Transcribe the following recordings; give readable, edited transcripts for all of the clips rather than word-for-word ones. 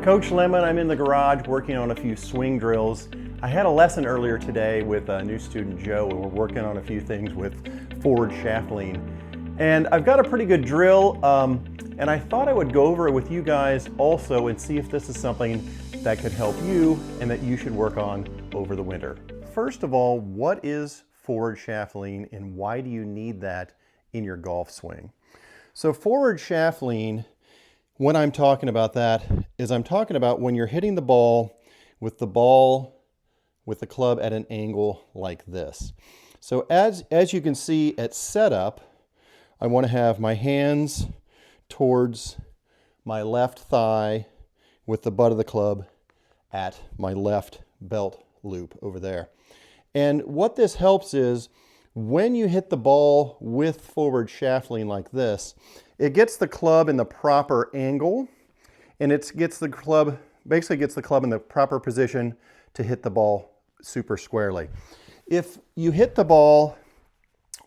Coach Lemmon, I'm in the garage working on a few swing drills. I had a lesson earlier today with a new student, Joe, and we're working on a few things with forward shaft lean. And I've got a pretty good drill, and I thought I would go over it with you guys also and see if this is something that could help you and that you should work on over the winter. First of all, what is forward shaft lean and why do you need that in your golf swing? So forward shaft lean, when I'm talking about that, is I'm talking about when you're hitting the ball with the club at an angle like this. So as you can see at setup, I want to have my hands towards my left thigh with the butt of the club at my left belt loop over there. And what this helps is when you hit the ball with forward shaft lean like this, it gets the club in the proper angle, and it gets the club, basically gets the club in the proper position to hit the ball super squarely. If you hit the ball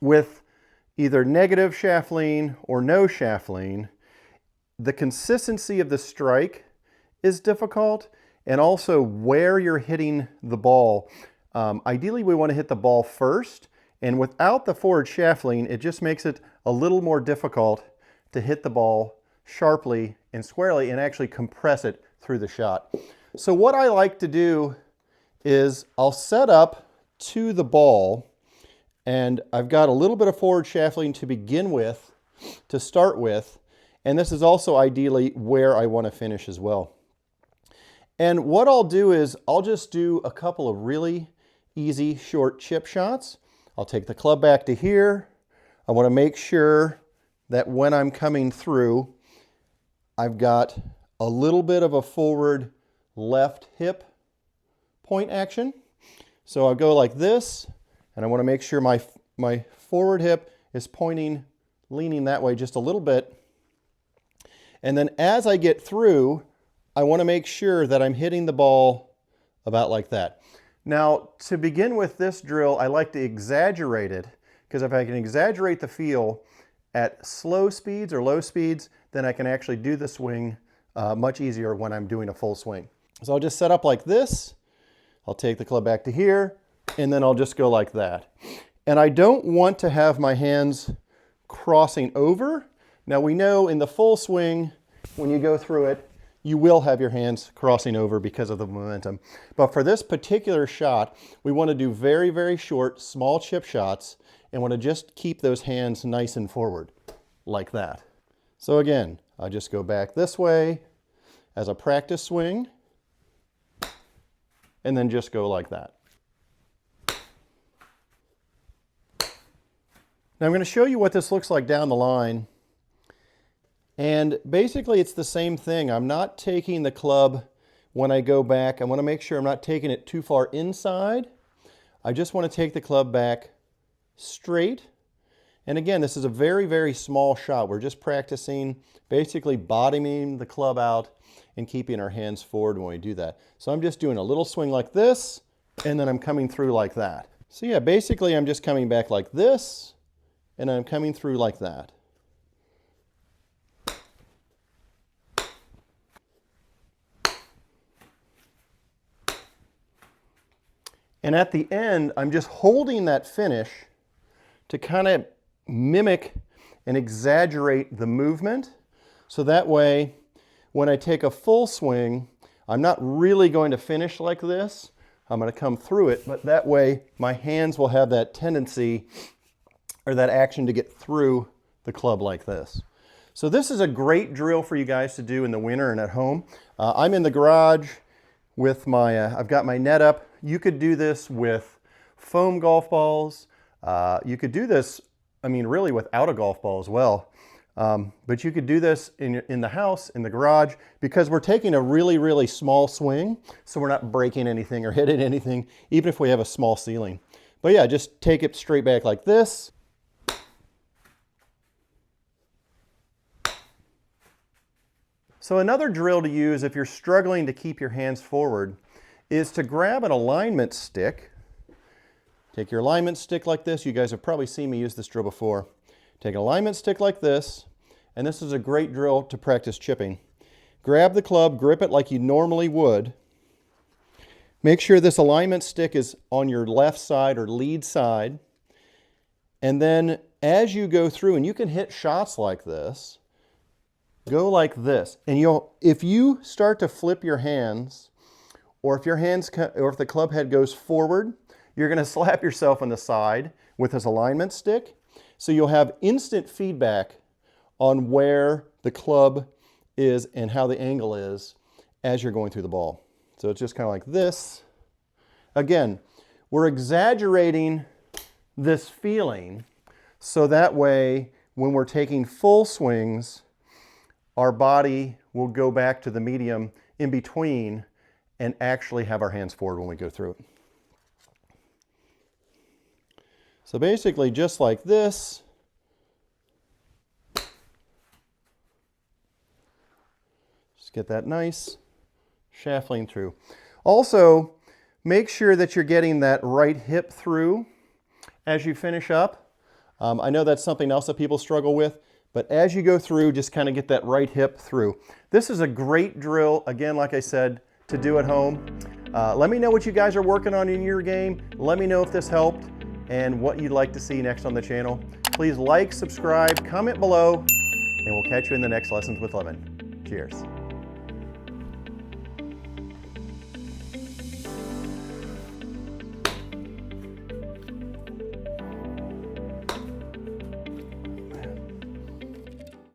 with either negative shaft lean or no shaft lean, the consistency of the strike is difficult, and also where you're hitting the ball. Ideally, we want to hit the ball first, and without the forward shaft lean, it just makes it a little more difficult to hit the ball sharply and squarely and actually compress it through the shot. So what I like to do is I'll set up to the ball, and I've got a little bit of forward shaft lean to begin with, to start with, and this is also ideally where I want to finish as well. And what I'll do is I'll just do a couple of really easy short chip shots. I'll take the club back to here. I want to make sure that when I'm coming through, I've got a little bit of a forward left hip point action. So I'll go like this, and I want to make sure my forward hip is pointing, leaning that way just a little bit. And then as I get through, I want to make sure that I'm hitting the ball about like that. Now, to begin with this drill, I like to exaggerate it, because if I can exaggerate the feel at slow speeds or low speeds, then I can actually do the swing much easier when I'm doing a full swing. So I'll just set up like this. I'll take the club back to here, and then I'll just go like that. And I don't want to have my hands crossing over. Now we know in the full swing, when you go through it, you will have your hands crossing over because of the momentum. But for this particular shot, we want to do very, very short, small chip shots, and want to just keep those hands nice and forward, like that. So again, I just go back this way as a practice swing, and then just go like that. Now I'm going to show you what this looks like down the line. And basically it's the same thing. I'm not taking the club when I go back. I want to make sure I'm not taking it too far inside. I just want to take the club back straight. And again, this is a very, very small shot. We're just practicing basically bottoming the club out and keeping our hands forward when we do that. So I'm just doing a little swing like this, and then I'm coming through like that. So yeah, basically I'm just coming back like this, and I'm coming through like that. And at the end, I'm just holding that finish to kind of mimic and exaggerate the movement. So that way, when I take a full swing, I'm not really going to finish like this. I'm going to come through it, but that way my hands will have that tendency or that action to get through the club like this. So this is a great drill for you guys to do in the winter and at home. I'm in the garage with my, I've got my net up. You could do this with foam golf balls. You could do this, I mean, really without a golf ball as well. But you could do this in the house, in the garage, because we're taking a really, really small swing, so we're not breaking anything or hitting anything, even if we have a small ceiling. But yeah, just take it straight back like this. So another drill to use if you're struggling to keep your hands forward is to grab an alignment stick. Take your alignment stick like this. You guys have probably seen me use this drill before. Take an alignment stick like this, and this is a great drill to practice chipping. grab the club, grip it like you normally would. Make sure this alignment stick is on your left side or lead side. And then as you go through, and you can hit shots like this, go like this. And if you start to flip your hands, or if the club head goes forward, you're going to slap yourself on the side with this alignment stick. So you'll have instant feedback on where the club is and how the angle is as you're going through the ball. So it's just kind of like this. Again, we're exaggerating this feeling so that way when we're taking full swings, our body will go back to the medium in between and actually have our hands forward when we go through it. So basically just like this. Just get that nice shaft lean through. Also, make sure that you're getting that right hip through as you finish up. I know that's something else that people struggle with, but as you go through, just kind of get that right hip through. This is a great drill, again, like I said, to do at home. Let me know what you guys are working on in your game. Let me know if this helped and what you'd like to see next on the channel. Please like, subscribe, comment below, and we'll catch you in the next Lessons with Lemmon. Cheers.